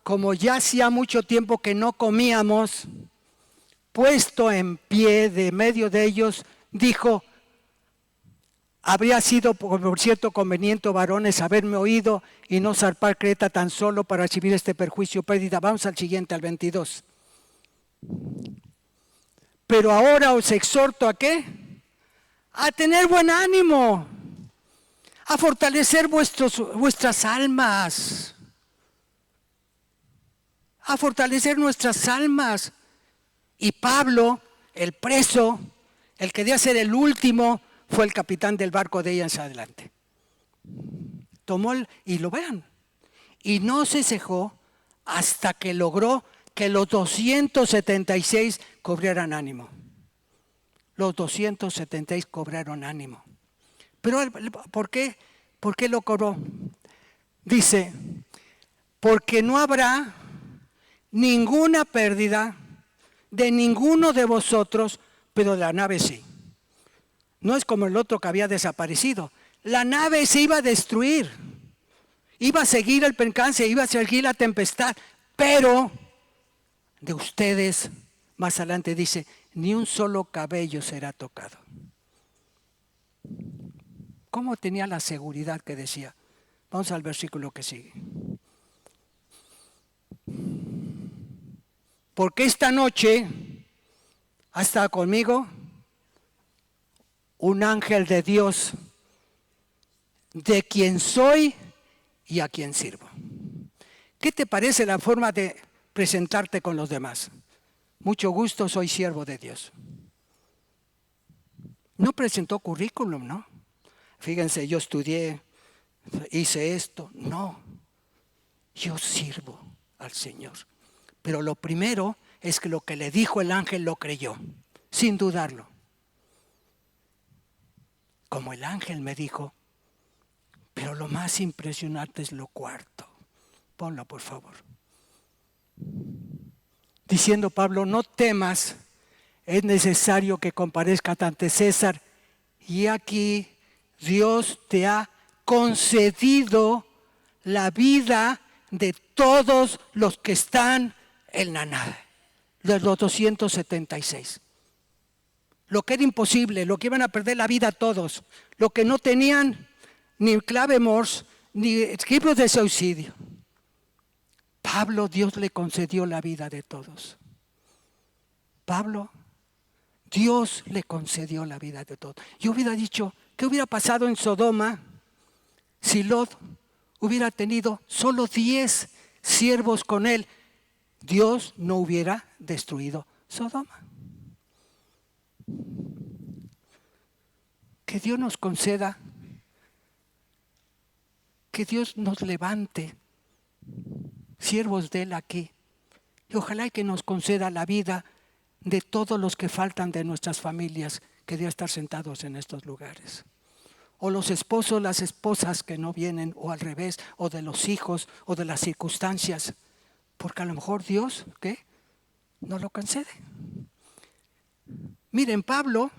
como ya hacía mucho tiempo que no comíamos, puesto en pie de medio de ellos, dijo: habría sido, por cierto, conveniente, varones, haberme oído y no zarpar Creta tan solo para recibir este perjuicio, pérdida. Vamos al siguiente, al 22. Pero ahora os exhorto ¿a qué? A tener buen ánimo, a fortalecer vuestras almas, a fortalecer nuestras almas. Y Pablo, el preso, el que debía ser el último, fue el capitán del barco de ellas adelante. Tomó y lo vean. Y no se cejó hasta que logró que los 276 cobraran ánimo. Los 276 cobraron ánimo. Pero ¿por qué? ¿Por qué lo cobró? Dice, porque no habrá ninguna pérdida de ninguno de vosotros, pero de la nave sí. No es como el otro que había desaparecido. La nave se iba a destruir. Iba a seguir el percance, iba a seguir la tempestad. Pero de ustedes, más adelante dice, ni un solo cabello será tocado. ¿Cómo tenía la seguridad que decía? Vamos al versículo que sigue. Porque esta noche ha estado conmigo un ángel de Dios, de quien soy y a quien sirvo. ¿Qué te parece la forma de presentarte con los demás? Mucho gusto, soy siervo de Dios. No presentó currículum, ¿no? Fíjense, yo estudié, hice esto. No, yo sirvo al Señor. Pero lo primero es que lo que le dijo el ángel lo creyó, sin dudarlo. Como el ángel me dijo, pero lo más impresionante es lo cuarto. Ponlo, por favor. Diciendo Pablo, no temas, es necesario que comparezcas ante César. Y aquí Dios te ha concedido la vida de todos los que están en la nave, de los 276. Lo que era imposible, lo que iban a perder la vida todos, lo que no tenían ni clave Morse, ni libros de suicidio. Pablo, Dios le concedió la vida de todos. Pablo, Dios le concedió la vida de todos. Yo hubiera dicho, ¿qué hubiera pasado en Sodoma si Lot hubiera tenido solo 10 siervos con él? Dios no hubiera destruido Sodoma. Que Dios nos conceda, que Dios nos levante siervos de Él aquí. Y ojalá que nos conceda la vida de todos los que faltan de nuestras familias, que deben estar sentados en estos lugares. O los esposos, las esposas que no vienen, o al revés, o de los hijos, o de las circunstancias. Porque a lo mejor Dios, ¿qué? No lo concede. Miren, Pablo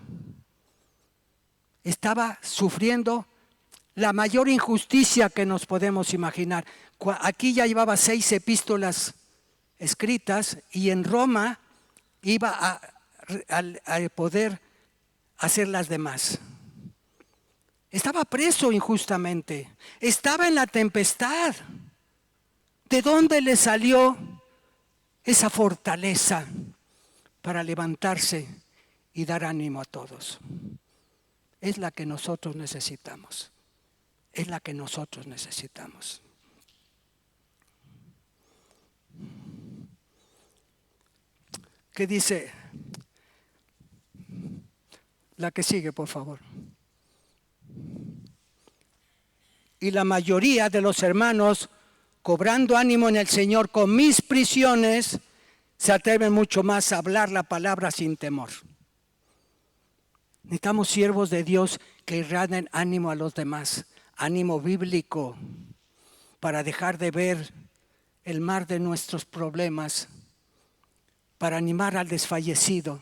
estaba sufriendo la mayor injusticia que nos podemos imaginar. Aquí ya llevaba 6 epístolas escritas y en Roma iba a poder hacer las demás. Estaba preso injustamente, estaba en la tempestad. ¿De dónde le salió esa fortaleza para levantarse y dar ánimo a todos? Es la que nosotros necesitamos. Es la que nosotros necesitamos. que dice, la que sigue, por favor. Y la mayoría de los hermanos, cobrando ánimo en el Señor con mis prisiones, se atreven mucho más a hablar la palabra sin temor. Necesitamos siervos de Dios que irradian ánimo a los demás, ánimo bíblico, para dejar de ver el mar de nuestros problemas, para animar al desfallecido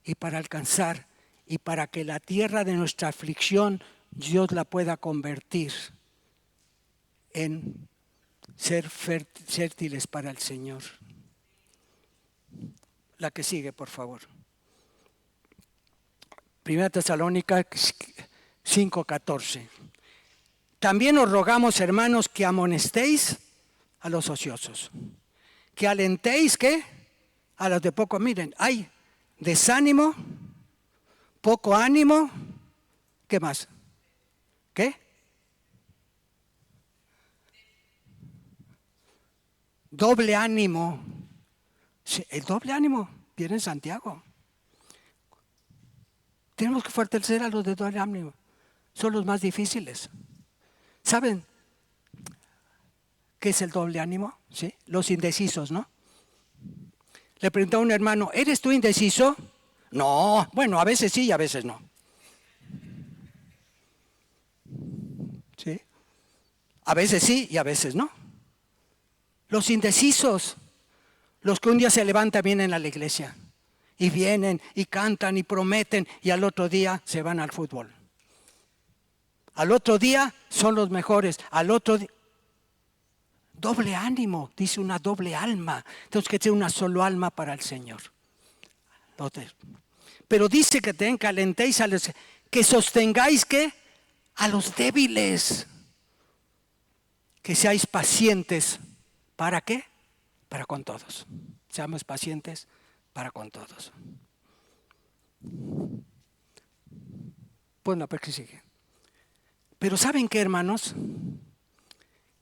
y para alcanzar y para que la tierra de nuestra aflicción Dios la pueda convertir en ser fértiles para el Señor. La que sigue, por favor. 1 Tesalónica 5:14. También os rogamos, hermanos, que amonestéis a los ociosos, que alentéis, ¿qué? A los de poco. Miren, hay desánimo, poco ánimo, ¿qué más? ¿Qué? Doble ánimo. El doble ánimo viene en Santiago. Tenemos que fortalecer a los de doble ánimo. Son los más difíciles. ¿Saben qué es el doble ánimo? ¿Sí? Los indecisos, ¿no? Le preguntó a un hermano, ¿eres tú indeciso? No, bueno, a veces sí y a veces no. ¿Sí? A veces sí y a veces no. Los indecisos, los que un día se levantan, vienen a la iglesia y vienen y cantan y prometen y al otro día se van al fútbol. Al otro día son los mejores, al otro día. Doble ánimo, dice una doble alma. Tenemos que tener una solo alma para el Señor. Pero dice que tengan que alentéis a los, que sostengáis ¿qué? A los débiles. Que seáis pacientes. ¿Para qué? Para con todos. Seamos pacientes para con todos. Pues no, pero que sigue. Pero ¿saben qué, hermanos?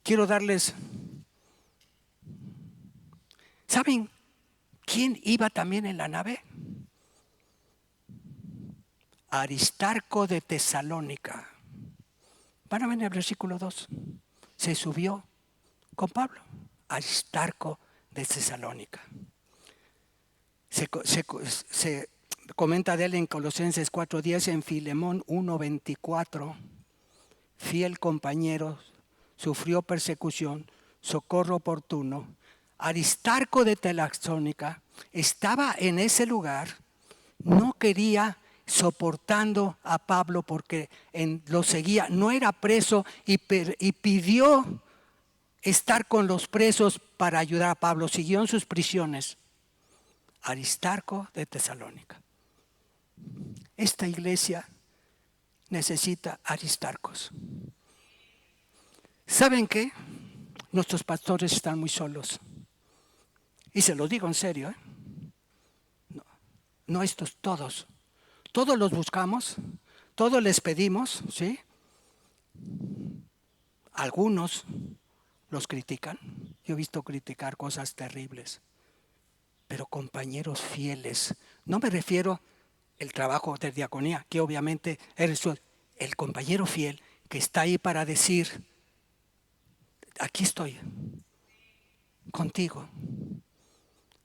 Quiero darles. ¿Saben quién iba también en la nave? Aristarco de Tesalónica. Van a ver en el versículo 2. Se subió con Pablo. Aristarco de Tesalónica. Se comenta de él en Colosenses 4:10, en Filemón 1:24. Fiel compañero, sufrió persecución, socorro oportuno. Aristarco de Tesalónica estaba en ese lugar, no quería soportando a Pablo porque lo seguía, no era preso y pidió estar con los presos para ayudar a Pablo, siguió en sus prisiones. Aristarco de Tesalónica. Esta iglesia necesita Aristarcos. ¿Saben qué? Nuestros pastores están muy solos. Y se lo digo en serio, ¿eh? No estos, todos. Todos los buscamos, todos les pedimos, ¿sí? Algunos los critican. Yo he visto criticar cosas terribles. Pero compañeros fieles. No me refiero al trabajo de diaconía, que obviamente eres el compañero fiel que está ahí para decir, aquí estoy, contigo.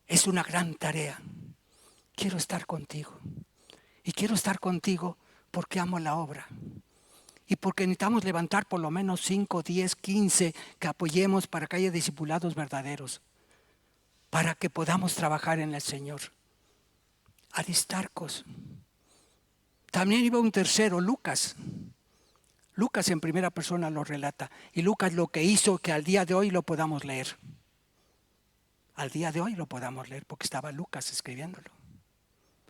Es una gran tarea. Quiero estar contigo. Y quiero estar contigo porque amo la obra. Y porque necesitamos levantar por lo menos 5, 10, 15 que apoyemos para que haya discipulados verdaderos. Para que podamos trabajar en el Señor. Aristarcos. También iba un tercero, Lucas. Lucas en primera persona lo relata. Y Lucas lo que hizo que al día de hoy lo podamos leer. Al día de hoy lo podamos leer porque estaba Lucas escribiéndolo.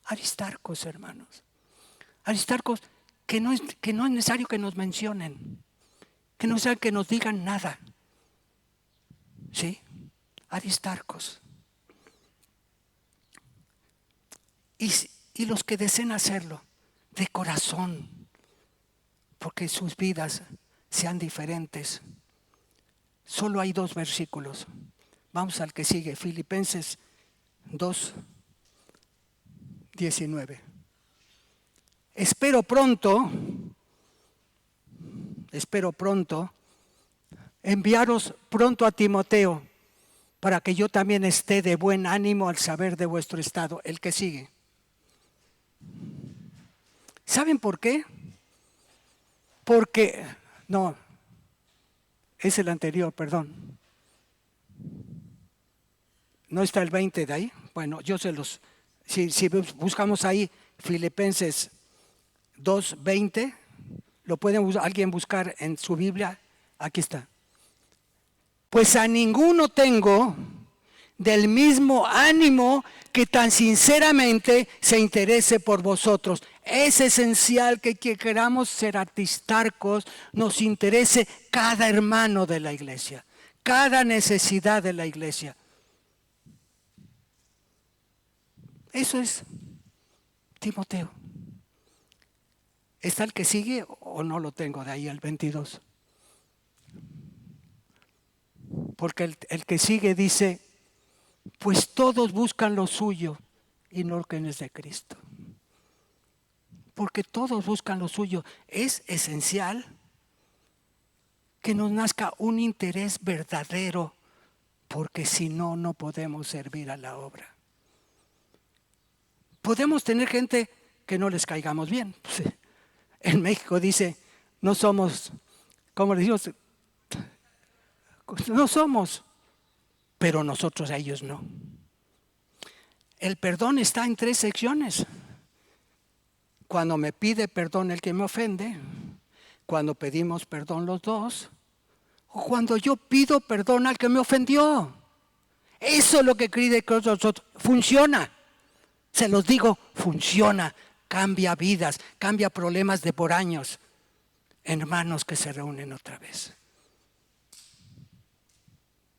Aristarcos, hermanos. Aristarcos que no es necesario que nos mencionen. Que no sea que nos digan nada. ¿Sí? Aristarcos. Y los que deseen hacerlo de corazón, porque sus vidas sean diferentes. Solo hay 2 versículos. Vamos al que sigue, Filipenses 2, 19. Espero pronto enviaros pronto a Timoteo, para que yo también esté de buen ánimo al saber de vuestro estado. El que sigue. ¿Saben por qué? Porque, no, es el anterior, perdón. ¿No está el 20 de ahí? Bueno, yo se los, si buscamos ahí Filipenses 2:20, lo puede alguien buscar en su Biblia, aquí está. Pues a ninguno tengo del mismo ánimo que tan sinceramente se interese por vosotros. Es esencial que queramos ser aristarcos, nos interese cada hermano de la iglesia, cada necesidad de la iglesia. Eso es Timoteo. ¿Está el que sigue o no lo tengo de ahí, el 22? Porque el que sigue dice, pues todos buscan lo suyo y no lo que es de Cristo. Porque todos buscan lo suyo. Es esencial que nos nazca un interés verdadero, porque si no, no podemos servir a la obra. Podemos tener gente que no les caigamos bien. En México dice, no somos, ¿cómo le decimos? No somos, pero nosotros a ellos no. El perdón está en 3 secciones. Cuando me pide perdón el que me ofende, cuando pedimos perdón los dos, o cuando yo pido perdón al que me ofendió. Eso es lo que cree que nosotros funciona. Se los digo, funciona, cambia vidas, cambia problemas de por años. Hermanos que se reúnen otra vez.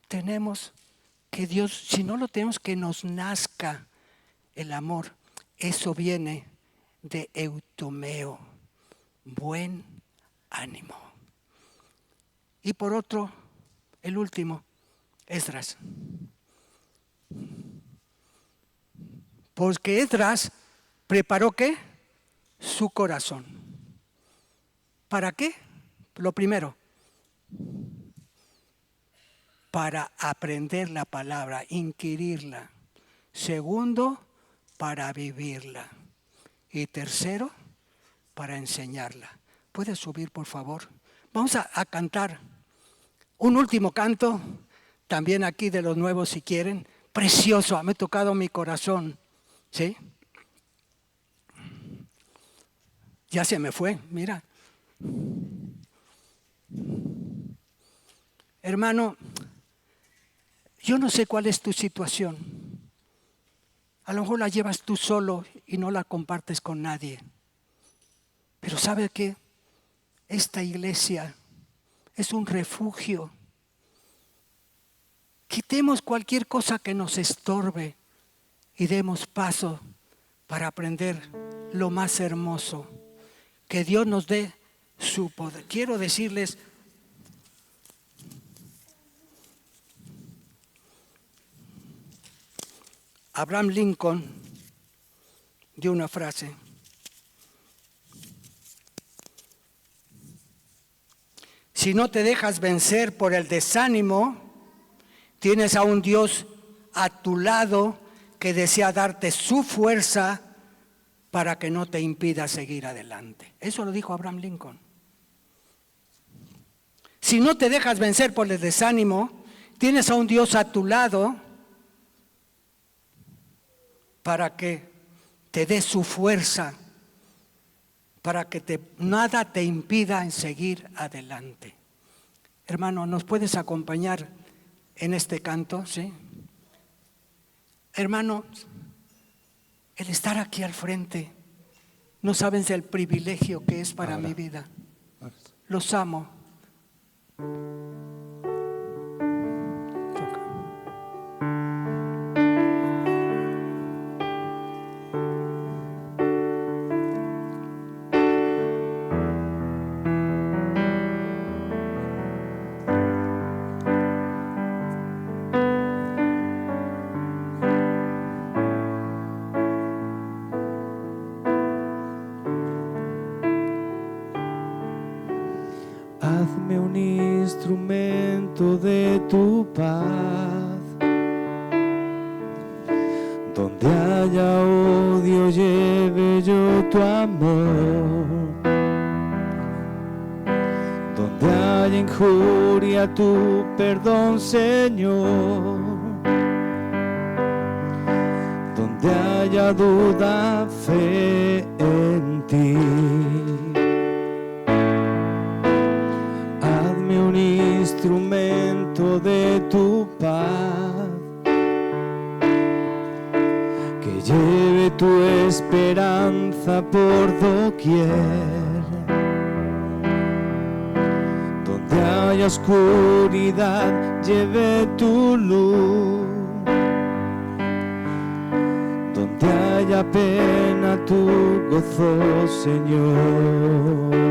Tenemos que Dios, si no lo tenemos, que nos nazca el amor. Eso viene de eutomeo, buen ánimo. Y por otro, el último, Esdras. Porque Esdras preparó ¿qué? Su corazón. ¿Para qué? Lo primero, para aprender la palabra, inquirirla. Segundo, para vivirla. Y tercero, para enseñarla. ¿Puedes subir, por favor? Vamos a cantar un último canto, también aquí de los nuevos si quieren. Precioso, me ha tocado mi corazón. ¿Sí? Ya se me fue, mira. Hermano, yo no sé cuál es tu situación. A lo mejor la llevas tú solo y no la compartes con nadie. Pero ¿sabe qué? Esta iglesia es un refugio. Quitemos cualquier cosa que nos estorbe y demos paso para aprender lo más hermoso. Que Dios nos dé su poder. Quiero decirles, Abraham Lincoln dio una frase. Si no te dejas vencer por el desánimo, tienes a un Dios a tu lado que desea darte su fuerza para que no te impida seguir adelante. Eso lo dijo Abraham Lincoln. Si no te dejas vencer por el desánimo, tienes a un Dios a tu lado para que te dé su fuerza, para que nada te impida en seguir adelante. Hermano, ¿nos puedes acompañar en este canto? ¿Sí? Hermano, el estar aquí al frente, no sabes el privilegio que es para mi vida. Los amo. Hazme un instrumento de tu paz. Donde haya odio, lleve yo tu amor. Donde haya injuria, tu perdón, Señor. Donde haya duda, fe en ti. Hazme un instrumento de tu paz, que lleve tu esperanza por doquier. Donde haya oscuridad, lleve tu luz. Donde haya pena, tu gozo, Señor.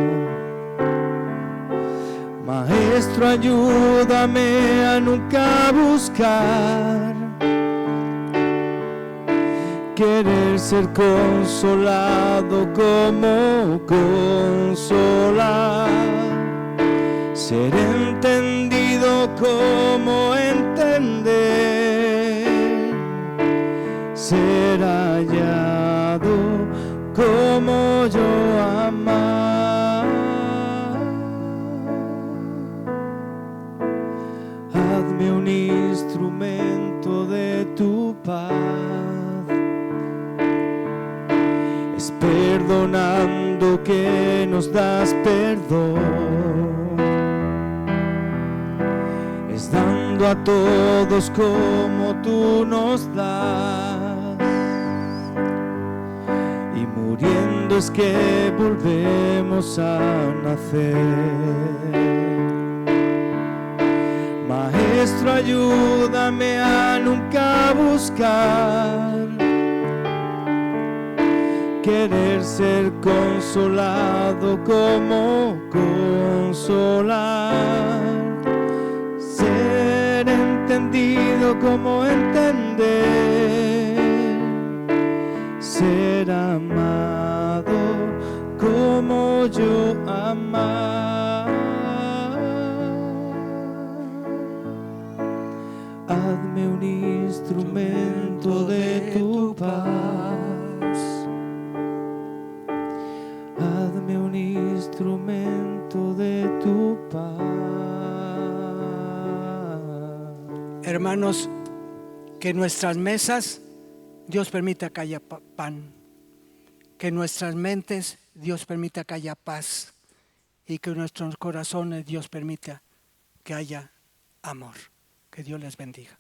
Maestro, ayúdame a nunca buscar querer ser consolado como consolar, ser entendido como entender, ser hallado como yo amar. Hazme un instrumento de tu paz. Es perdonando que nos das perdón. Es dando a todos como tú nos das. Y muriendo es que volvemos a nacer. Maestro, ayúdame a nunca buscar querer ser consolado como consolar, ser entendido como entender, ser amado como yo amar. Hazme un instrumento de tu paz. Hazme un instrumento de tu paz. Hermanos, que en nuestras mesas Dios permita que haya pan, que en nuestras mentes Dios permita que haya paz y que en nuestros corazones Dios permita que haya amor. Que Dios les bendiga.